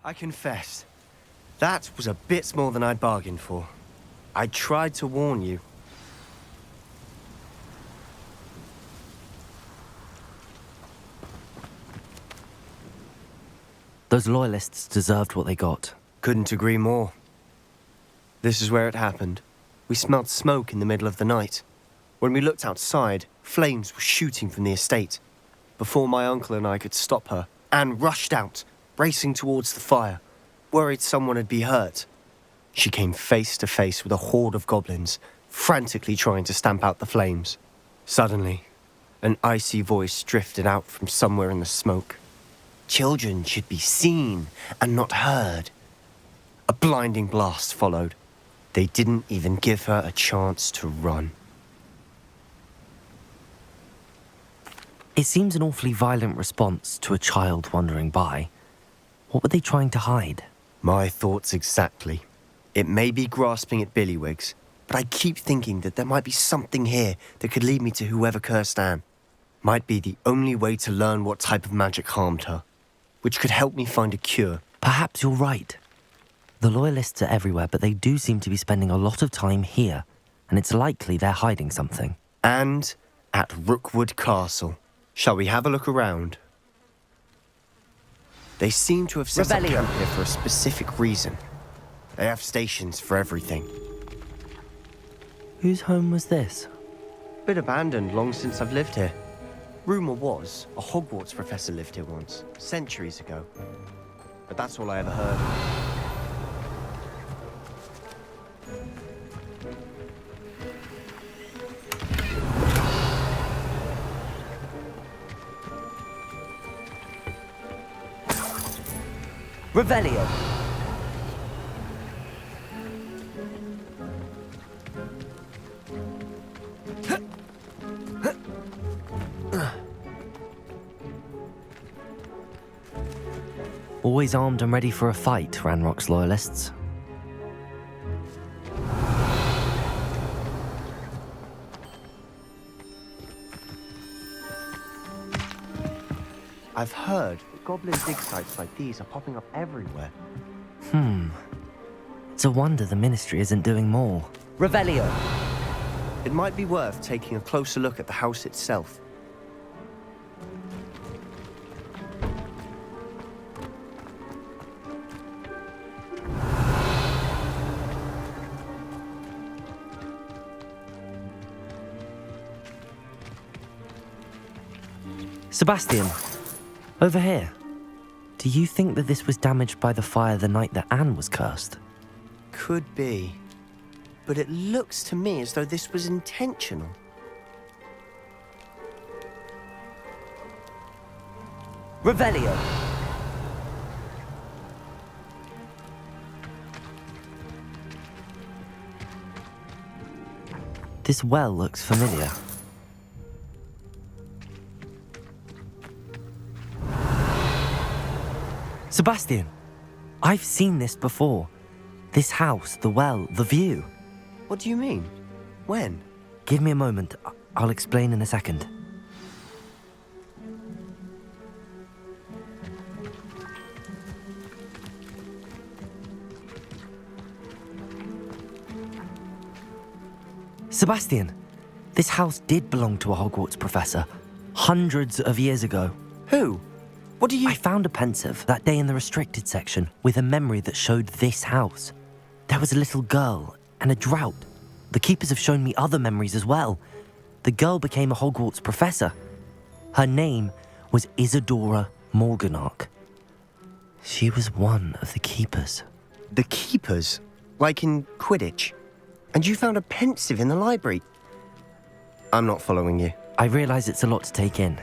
I confess, that was a bit more than I'd bargained for. I tried to warn you. Those loyalists deserved what they got. Couldn't agree more. This is where it happened. We smelled smoke in the middle of the night. When we looked outside, flames were shooting from the estate. Before my uncle and I could stop her, Anne rushed out, racing towards the fire, worried someone had been hurt. She came face to face with a horde of goblins, frantically trying to stamp out the flames. Suddenly, an icy voice drifted out from somewhere in the smoke. Children should be seen and not heard. A blinding blast followed. They didn't even give her a chance to run. It seems an awfully violent response to a child wandering by. What were they trying to hide? My thoughts exactly. It may be grasping at billywhigs, but I keep thinking that there might be something here that could lead me to whoever cursed Anne. Might be the only way to learn what type of magic harmed her, which could help me find a cure. Perhaps you're right. The loyalists are everywhere, but they do seem to be spending a lot of time here, and it's likely they're hiding something. And at Rookwood Castle. Shall we have a look around? They seem to have set up camp here for a specific reason. They have stations for everything. Whose home was this? Been abandoned long since I've lived here. Rumour was a Hogwarts professor lived here once, centuries ago. But that's all I ever heard. Revelio! Always armed and ready for a fight, Ranrock's loyalists. I've heard that goblin dig sites like these are popping up everywhere. It's a wonder the Ministry isn't doing more. Revelio! It might be worth taking a closer look at the house itself. Sebastian, over here. Do you think that this was damaged by the fire the night that Anne was cursed? Could be. But it looks to me as though this was intentional. Revelio! This well looks familiar. Sebastian, I've seen this before. This house, the well, the view. What do you mean? When? Give me a moment. I'll explain in a second. Sebastian, this house did belong to a Hogwarts professor, hundreds of years ago. Who? What do you... I found a pensive that day in the restricted section with a memory that showed this house. There was a little girl and a drought. The keepers have shown me other memories as well. The girl became a Hogwarts professor. Her name was Isadora Morganach. She was one of the keepers. The keepers? Like in Quidditch? And you found a pensive in the library? I'm not following you. I realise it's a lot to take in.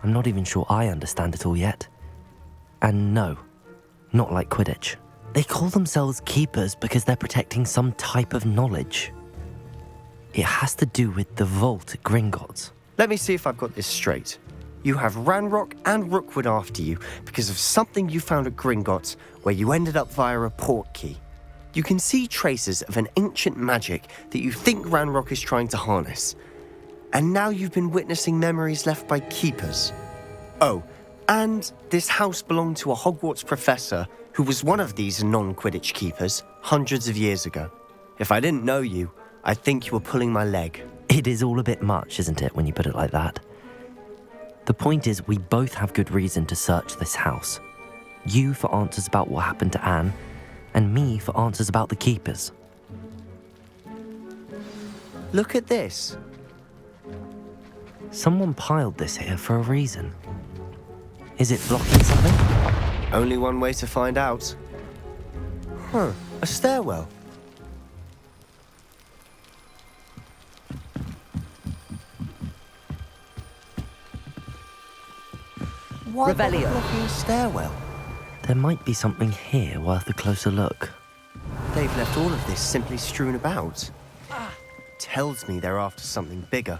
I'm not even sure I understand it all yet. And no, not like Quidditch. They call themselves keepers because they're protecting some type of knowledge. It has to do with the vault at Gringotts. Let me see if I've got this straight. You have Ranrock and Rookwood after you because of something you found at Gringotts where you ended up via a port key. You can see traces of an ancient magic that you think Ranrock is trying to harness. And now you've been witnessing memories left by keepers. Oh, and this house belonged to a Hogwarts professor who was one of these non-Quidditch keepers hundreds of years ago. If I didn't know you, I'd think you were pulling my leg. It is all a bit much, isn't it, when you put it like that? The point is, we both have good reason to search this house. You for answers about what happened to Anne, and me for answers about the keepers. Look at this. Someone piled this here for a reason. Is it blocking something? Only one way to find out. A stairwell. Why bother Revelio. blocking a stairwell? There might be something here worth a closer look. They've left all of this simply strewn about. Tells me they're after something bigger.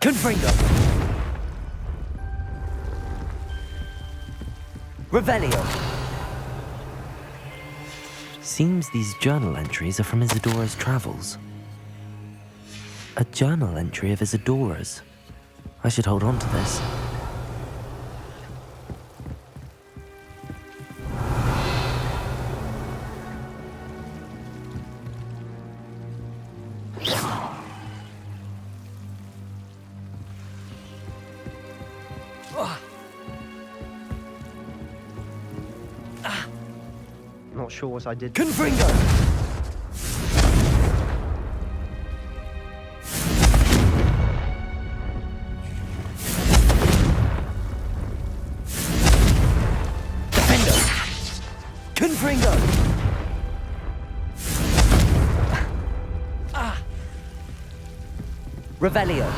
Confringo! Revelio! Seems these journal entries are from Isadora's travels. A journal entry of Isadora's. I should hold on to this. Not sure what I did. Confringo! Defendo! Confringo! Revelio!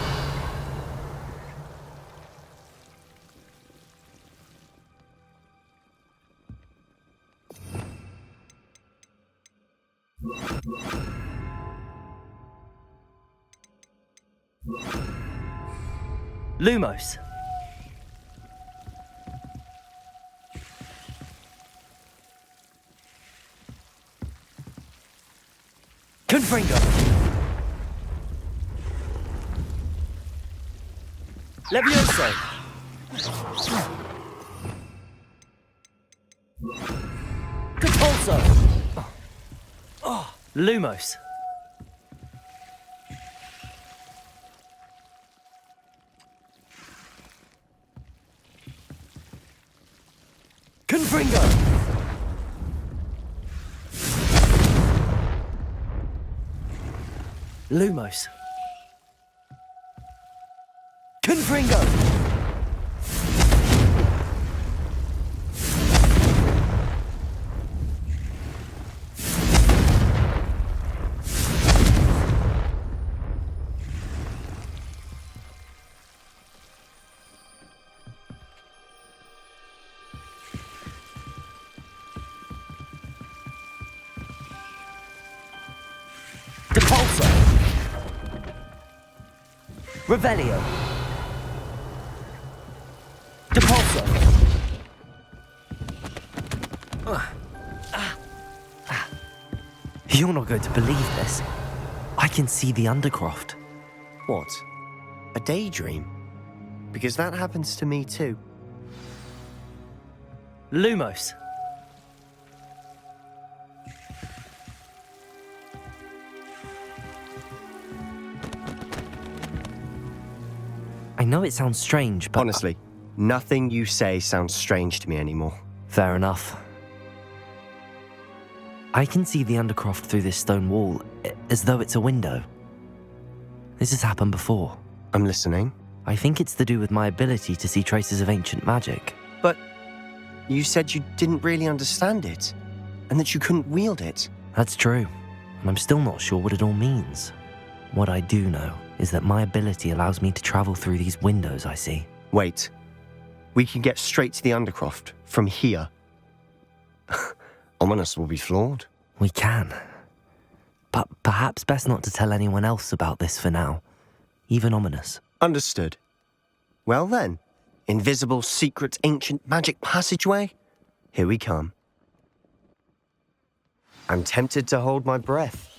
Lumos. Confringo. Levioso. Capulso. Lumos. Confringo! Lumos. Confringo! Depulso. Revelio. Depulso. You're not going to believe this. I can see the Undercroft. What? A daydream? Because that happens to me too. Lumos. I know it sounds strange, but... Honestly, nothing you say sounds strange to me anymore. Fair enough. I can see the Undercroft through this stone wall, as though it's a window. This has happened before. I'm listening. I think it's to do with my ability to see traces of ancient magic. But you said you didn't really understand it, and that you couldn't wield it. That's true, and I'm still not sure what it all means. What I do know is that my ability allows me to travel through these windows I see. Wait. We can get straight to the Undercroft from here. Ominous will be floored. We can. But perhaps best not to tell anyone else about this for now. Even Ominous. Understood. Well then, invisible, secret, ancient magic passageway? Here we come. I'm tempted to hold my breath.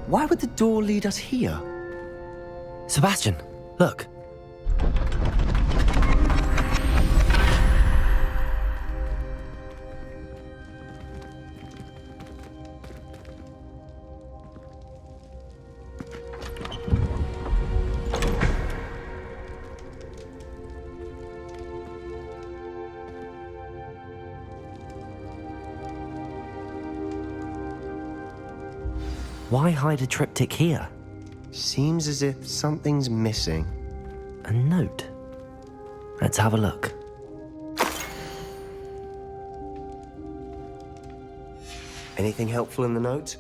Why would the door lead us here? Sebastian, look. Why hide a triptych here? Seems as if something's missing. A note. Let's have a look. Anything helpful in the note?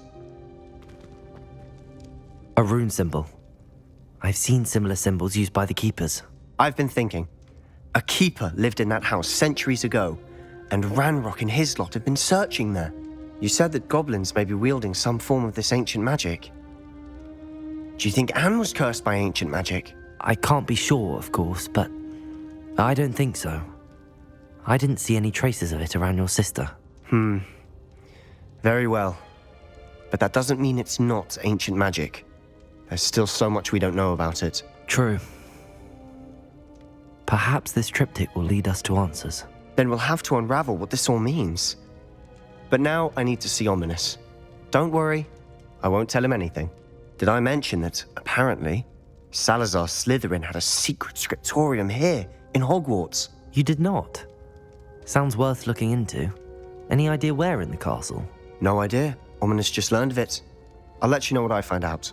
A rune symbol. I've seen similar symbols used by the keepers. I've been thinking. A keeper lived in that house centuries ago, and Ranrock and his lot have been searching there. You said that goblins may be wielding some form of this ancient magic. Do you think Anne was cursed by ancient magic? I can't be sure, of course, but I don't think so. I didn't see any traces of it around your sister. Very well. But that doesn't mean it's not ancient magic. There's still so much we don't know about it. True. Perhaps this triptych will lead us to answers. Then we'll have to unravel what this all means. But now I need to see Ominous. Don't worry, I won't tell him anything. Did I mention that, apparently, Salazar Slytherin had a secret scriptorium here in Hogwarts? You did not. Sounds worth looking into. Any idea where in the castle? No idea. Ominous just learned of it. I'll let you know what I find out.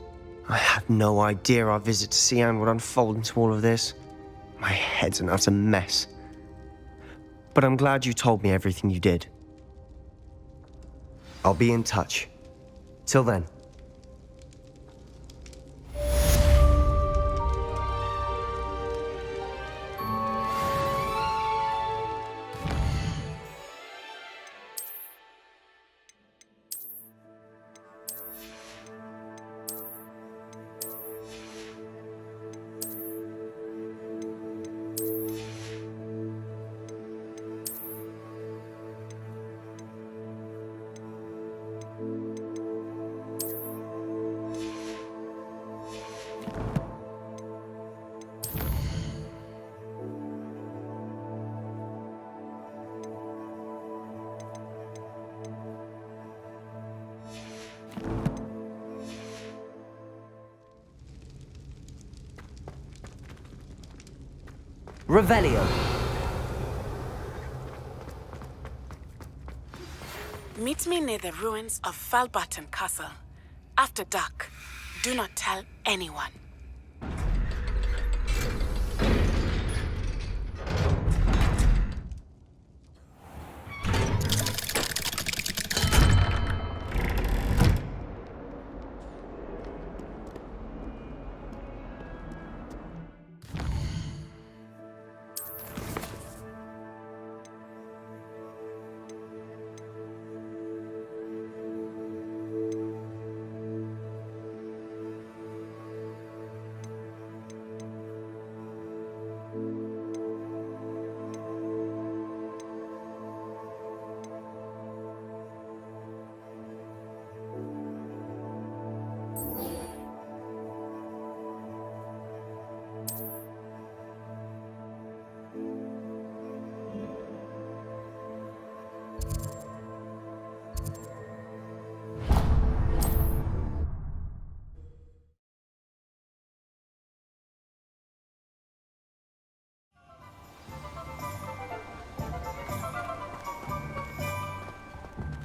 I had no idea our visit to Cian would unfold into all of this. My head's an utter mess. But I'm glad you told me everything you did. I'll be in touch. Till then. Revelio. Meet me near the ruins of Falbarton Castle. After dark. Do not tell anyone.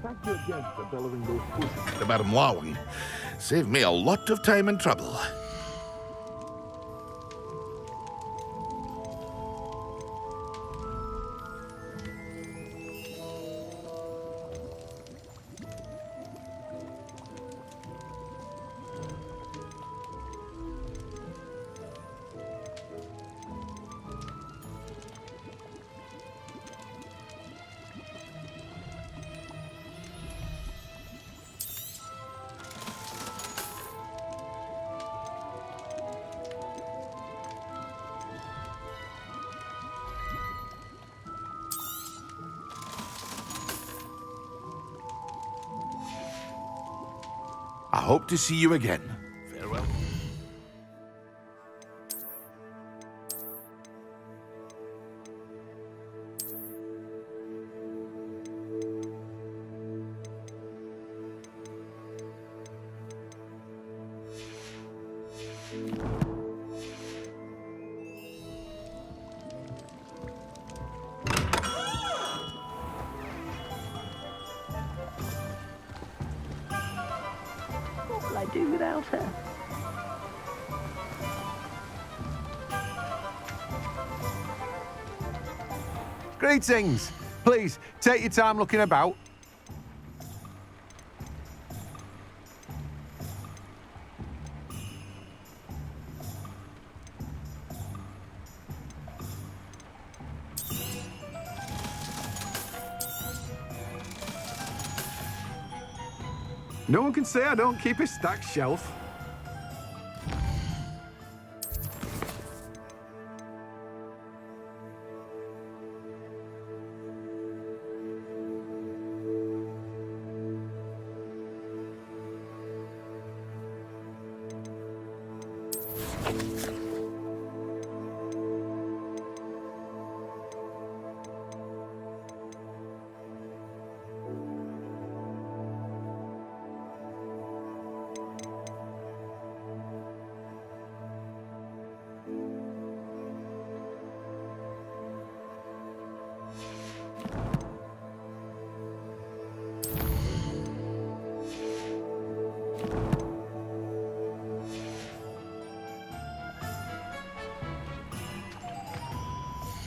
Thank you again for delivering those potions to Madame Warwing. Saved me a lot of time and trouble. I hope to see you again. Farewell. What will I do without her? Greetings! Please, take your time looking about. No one can say I don't keep a stacked shelf.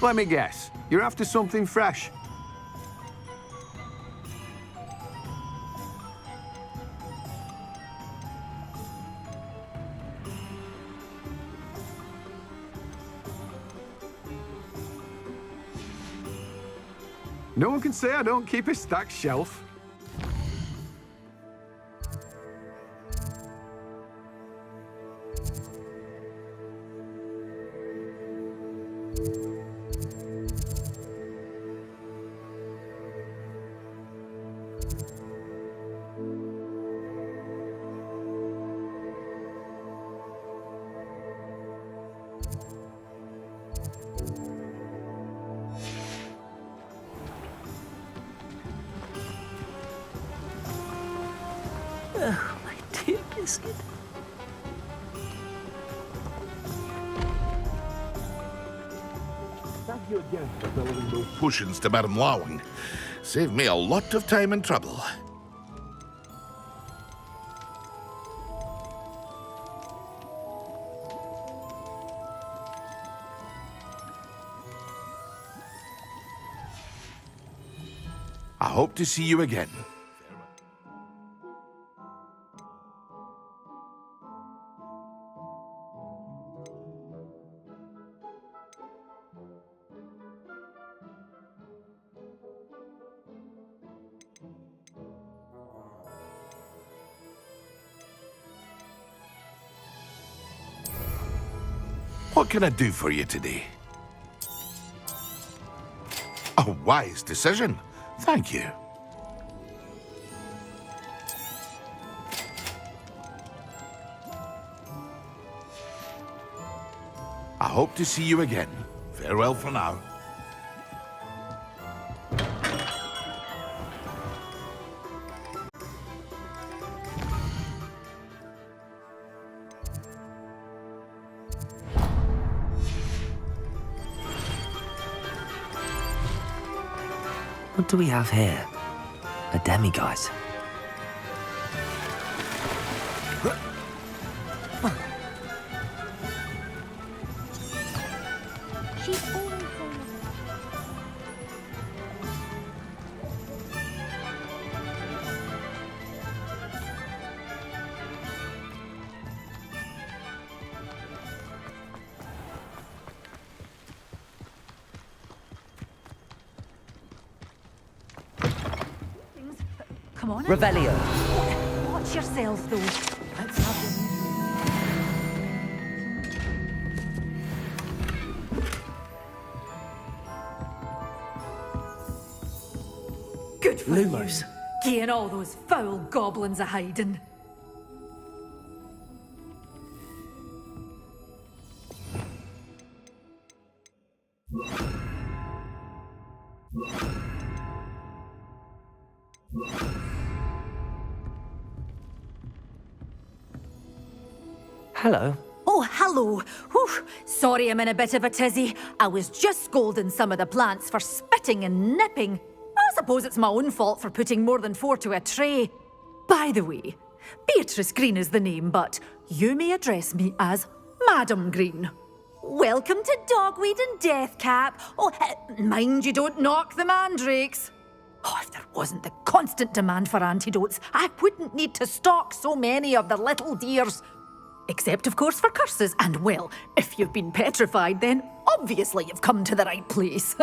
Let me guess. You're after something fresh. No one can say I don't keep a stacked shelf. Oh, my dear biscuit. Thank you again for delivering those potions to Madame Wowing. Saved me a lot of time and trouble. I hope to see you again. What can I do for you today? A wise decision. Thank you. I hope to see you again. Farewell for now. What do we have here? A demiguise. She's always Come on. Revelio. Watch yourselves, though. Let's have them. Good for Lumos. you. Getting all those foul goblins a hiding. Hello. Oh, hello. Whew. Sorry I'm in a bit of a tizzy. I was just scolding some of the plants for spitting and nipping. I suppose it's my own fault for putting more than 4 to a tray. By the way, Beatrice Green is the name, but you may address me as Madam Green. Welcome to Dogweed and Deathcap. Oh, mind you don't knock the mandrakes. Oh, if there wasn't the constant demand for antidotes, I wouldn't need to stock so many of the little dears. Except, of course, for curses. And, well, if you've been petrified, then obviously you've come to the right place.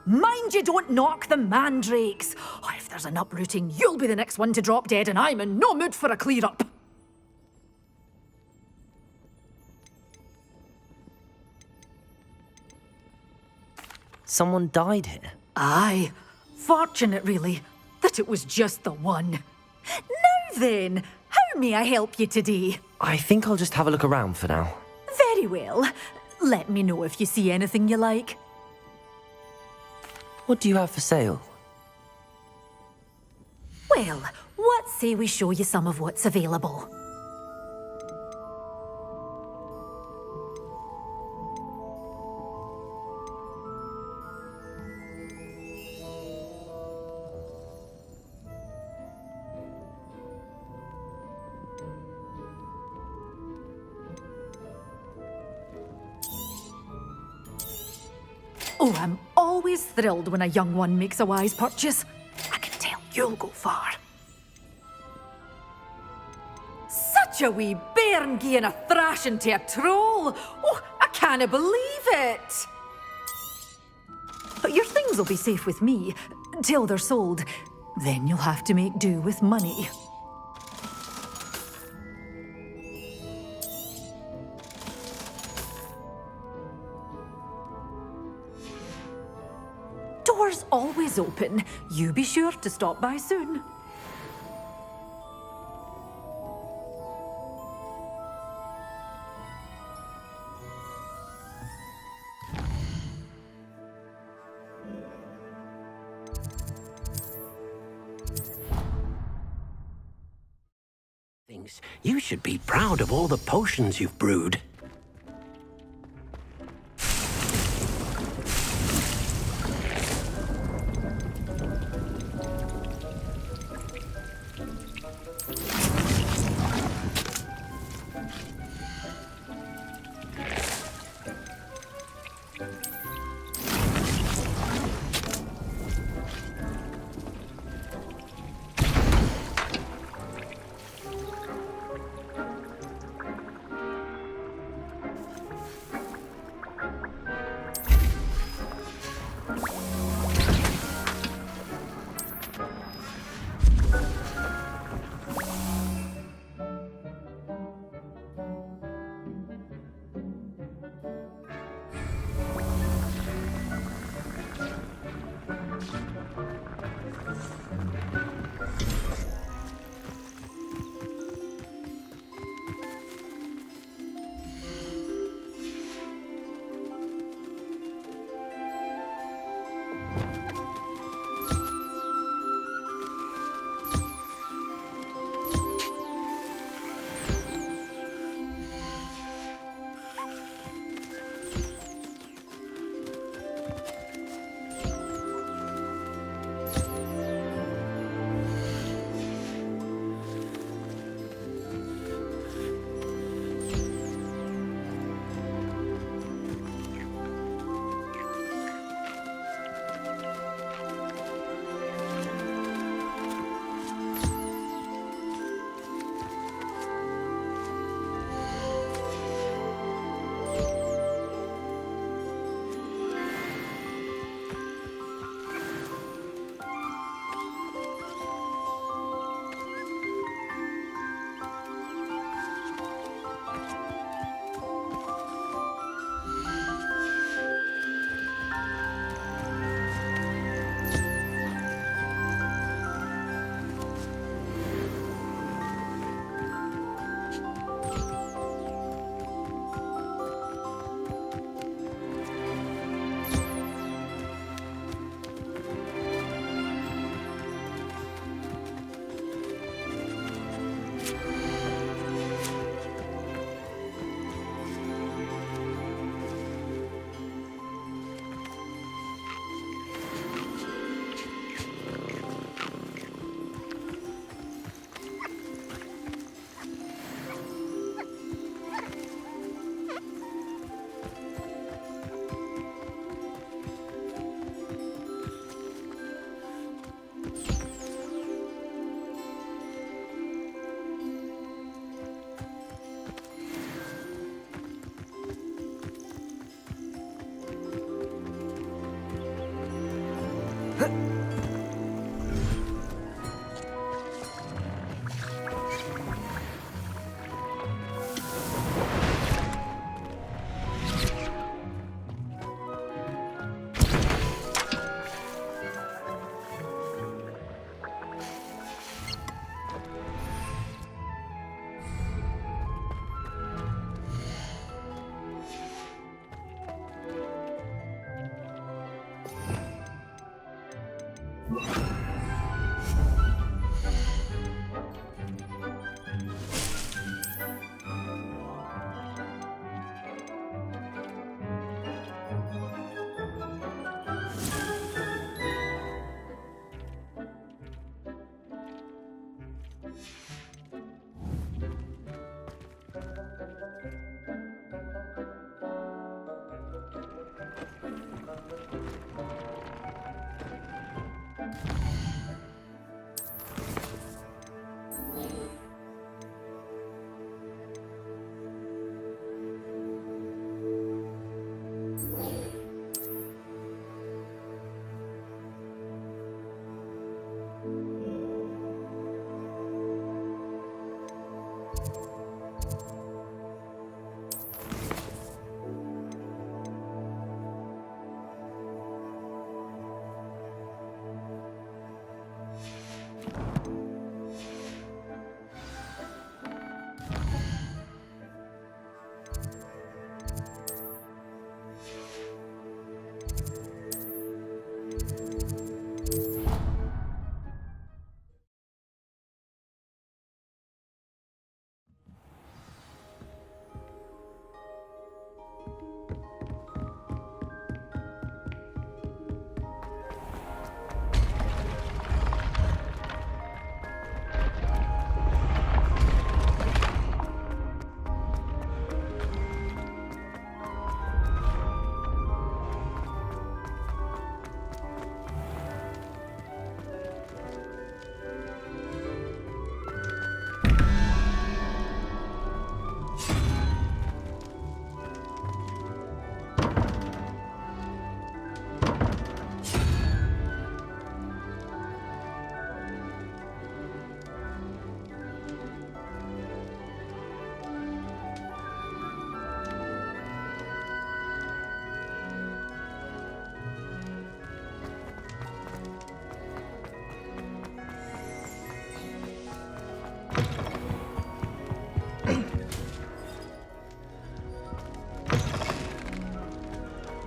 Mind you don't knock the mandrakes. Oh, if there's an uprooting, you'll be the next one to drop dead, and I'm in no mood for a clear-up. Someone died here. Aye. Fortunate, really, that it was just the one. Now then, how may I help you today? I think I'll just have a look around for now. Very well. Let me know if you see anything you like. What do you have for sale? Well, what say we show you some of what's available? Oh, I'm always thrilled when a young one makes a wise purchase. I can tell you'll go far. Such a wee bairn gieing a thrashing to a troll. Oh, I can't believe it. But your things will be safe with me, till they're sold. Then you'll have to make do with money. Doors always open. You be sure to stop by soon. You should be proud of all the potions you've brewed.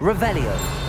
Revelio.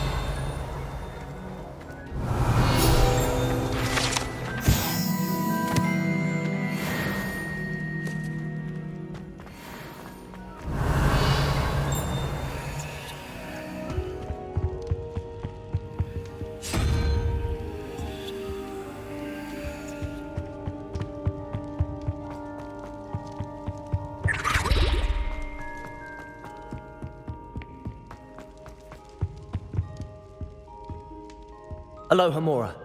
Aloha Mora.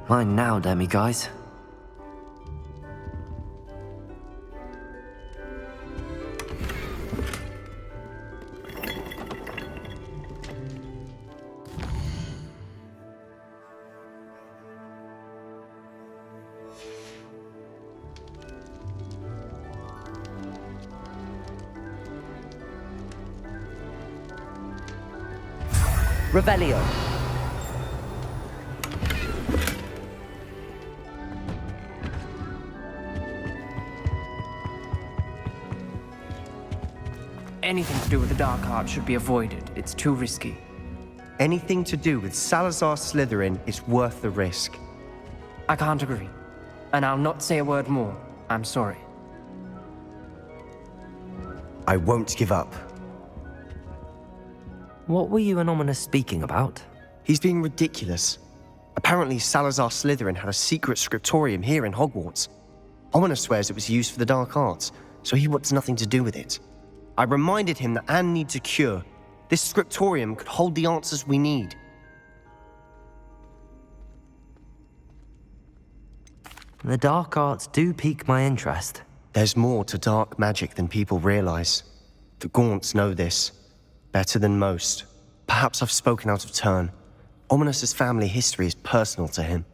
Mine now, demi-guys. Revelio. Anything to do with the Dark Art should be avoided. It's too risky. Anything to do with Salazar Slytherin is worth the risk. I can't agree. And I'll not say a word more. I'm sorry. I won't give up. What were you and Ominous speaking about? He's being ridiculous. Apparently, Salazar Slytherin had a secret scriptorium here in Hogwarts. Ominous swears it was used for the dark arts, so he wants nothing to do with it. I reminded him that Anne needs a cure, This scriptorium could hold the answers we need. The dark arts do pique my interest. There's more to dark magic than people realize. The Gaunts know this better than most. Perhaps I've spoken out of turn. Ominous's family history is personal to him.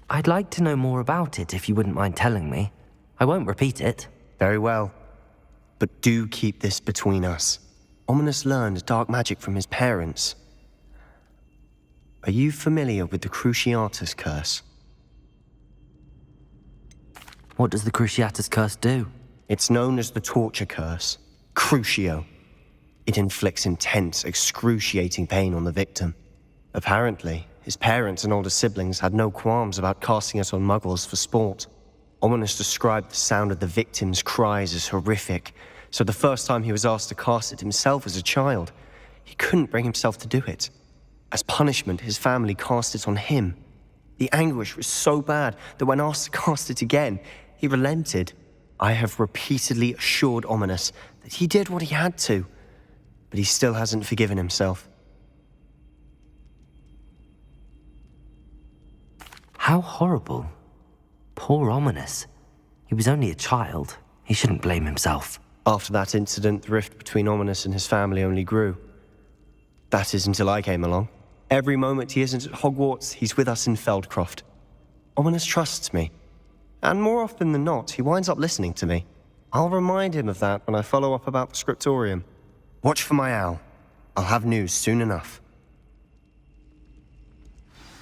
I'd like to know more about it if you wouldn't mind telling me. I won't repeat it. Very well. But do keep this between us. Ominous learned dark magic from his parents. Are you familiar with the Cruciatus Curse? What does the Cruciatus Curse do? It's known as the Torture Curse, Crucio. It inflicts intense, excruciating pain on the victim. Apparently, his parents and older siblings had no qualms about casting it on muggles for sport. Ominous described the sound of the victim's cries as horrific, so the first time he was asked to cast it himself as a child, he couldn't bring himself to do it. As punishment, his family cast it on him. The anguish was so bad that when asked to cast it again, he relented. I have repeatedly assured Ominous that he did what he had to, but he still hasn't forgiven himself. How horrible. Poor Ominous. He was only a child. He shouldn't blame himself. After that incident, the rift between Ominous and his family only grew. That is until I came along. Every moment he isn't at Hogwarts, he's with us in Feldcroft. Ominous trusts me. And more often than not, he winds up listening to me. I'll remind him of that when I follow up about the scriptorium. Watch for my owl. I'll have news soon enough.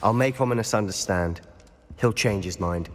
I'll make Ominous understand. He'll change his mind.